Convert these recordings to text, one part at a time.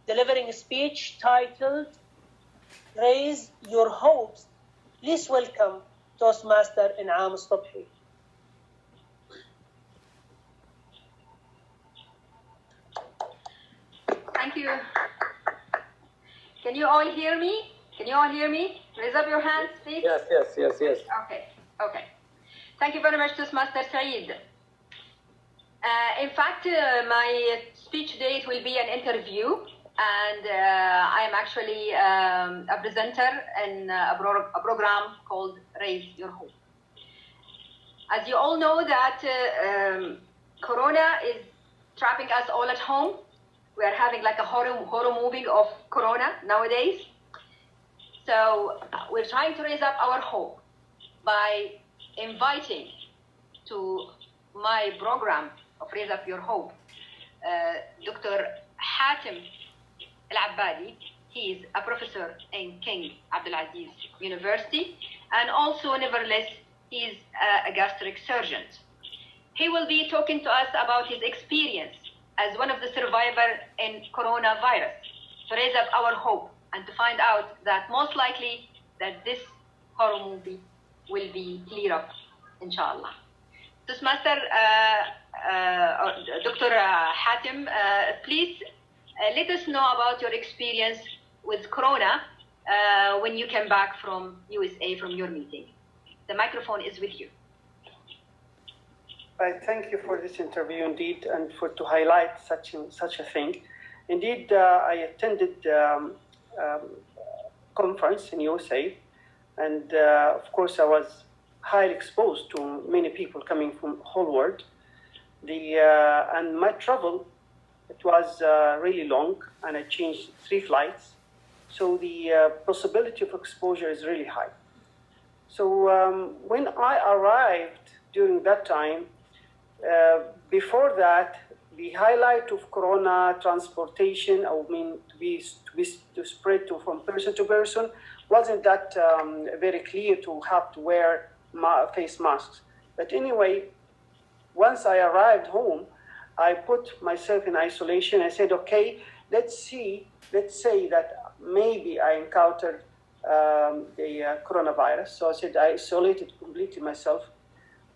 delivering a speech titled Raise Your Hopes. Please welcome Toast Master إنعام الصبحي. Thank you. Can you all hear me? Can you all hear me? Raise up your hands, please. Yes. Okay. Thank you very much, Toast Master Saeed. In fact, my speech today will be an interview, and I am actually a presenter in a program called Raise Your Hope. As you all know that Corona is trapping us all at home. We are having like a horror movie of Corona nowadays. So we're trying to raise up our hope by inviting to my program of Raise Up Your Hope, Dr. حاتم العبادي. He is a professor in King Abdulaziz University, and also, nevertheless, he is a gastric surgeon. He will be talking to us about his experience as one of the survivors in coronavirus, to raise up our hope and to find out that most likely that this horror movie will be cleared up, inshallah. Toast Master, Dr. Hatem, please let us know about your experience with Corona when you came back from USA from your meeting. The microphone is with you. I thank you for this interview indeed, and to highlight such a thing. Indeed, I attended conference in USA, and of course I was highly exposed to many people coming from the whole world. And my travel, it was really long, and I changed 3 flights, so the possibility of exposure is really high. So when I arrived during that time, before that, the highlight of Corona transportation, to spread from person to person, wasn't that very clear to have to wear face masks. But anyway, once I arrived home, I put myself in isolation. I said, okay, let's say that maybe I encountered the coronavirus. So I said I isolated completely myself.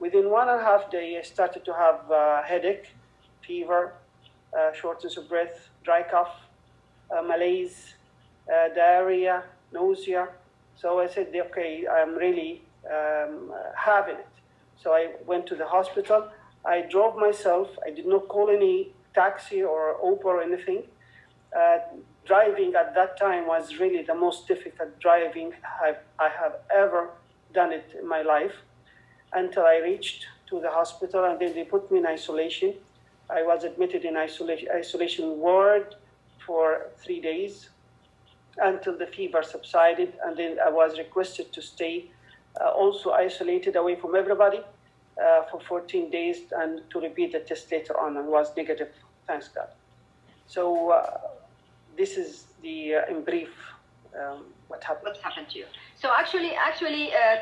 Within 1.5 days, I started to have headache, fever, shortness of breath, dry cough, malaise, diarrhea, nausea. So I said, okay, I'm really having it. So I went to the hospital. I drove myself. I did not call any taxi or Uber or anything. Driving at that time was really the most difficult driving I have ever done it in my life, until I reached to the hospital, and then they put me in isolation. I was admitted in isolation ward for 3 days until the fever subsided, and then I was requested to stay also isolated away from everybody for 14 days and to repeat the test later on, and was negative, thanks God. So this is the in brief what happened. What happened to you? So actually,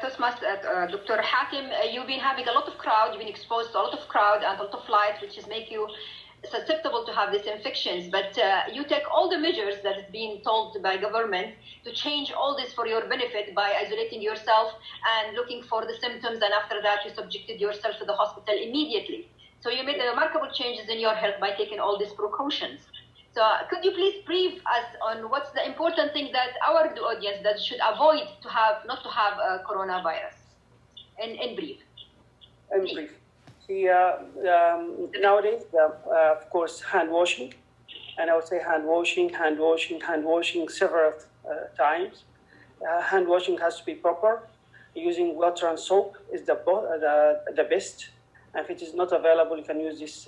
Toastmaster, Dr. Hatem, you've been having a lot of crowd. You've been exposed to a lot of crowd and a lot of light, which is make you susceptible to have these infections. But you take all the measures that is being told by government to change all this for your benefit by isolating yourself and looking for the symptoms, and after that you subjected yourself to the hospital immediately. So you made remarkable changes in your health by taking all these precautions. So could you please brief us on what's the important thing that our audience that should avoid not to have coronavirus? In brief. In brief. Nowadays, of course, hand washing, and I would say hand washing several times. Hand washing has to be proper. Using water and soap is the best. And if it is not available, you can use this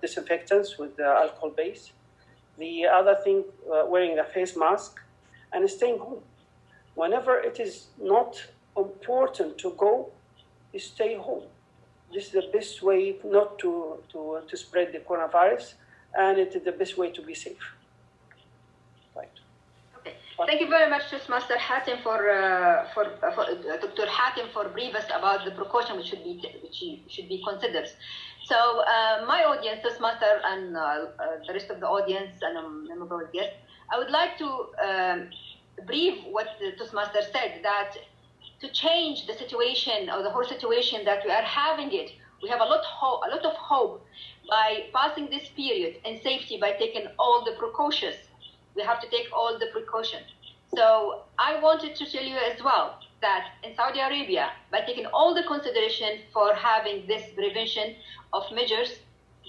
disinfectants with alcohol base. The other thing, wearing a face mask and staying home. Whenever it is not important to go, you stay home. This is the best way not to spread the coronavirus, and it is the best way to be safe. Right. Okay. Thank you very much, Master Hatem, for Dr. Hatem for brief us about the precaution which should be considered. So my audience, Toastmaster, and the rest of the audience and memorable guests, I would like to brief what the Toastmaster said, that to change the situation or the whole situation that we are having it, we have a lot of hope by passing this period in safety by taking all the precautions. We have to take all the precautions. So I wanted to tell you as well that in Saudi Arabia, by taking all the consideration for having this prevention of measures,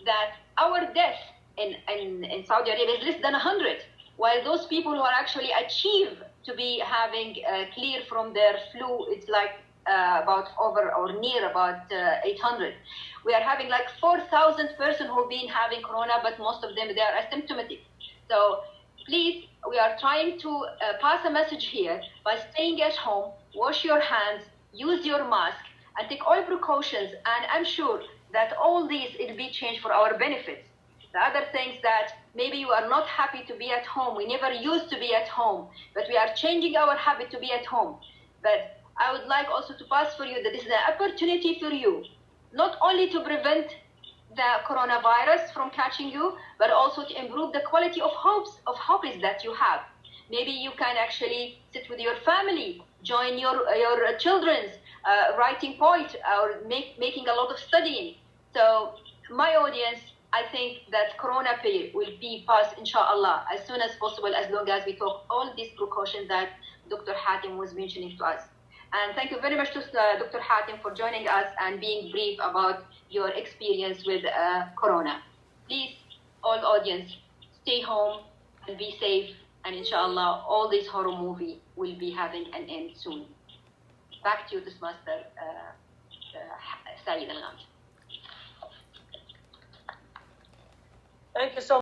that our death in Saudi Arabia is less than 100, while those people who are actually achieve to be having clear from their flu, it's like about over or near about 800. We are having like 4,000 persons who've been having corona, but most of them, they are asymptomatic. So please, we are trying to pass a message here by staying at home, wash your hands, use your mask, and take all precautions. And I'm sure that all these will be changed for our benefits. The other things that maybe you are not happy to be at home. We never used to be at home, but we are changing our habit to be at home. But I would like also to pass for you that this is an opportunity for you, not only to prevent the coronavirus from catching you, but also to improve the quality of hobbies that you have. Maybe you can actually sit with your family, join your children's writing poetry, or making a lot of studying. So my audience, I think that Corona period will be passed, inshallah, as soon as possible, as long as we took all these precautions that Dr. Hatem was mentioning to us. And thank you very much to Dr. Hatem for joining us and being brief about your experience with Corona. Please, all audience, stay home and be safe. And inshallah, all this horror movie will be having an end soon. Back to you, this Master Saeed Al-Ghamdi. Thank you so much.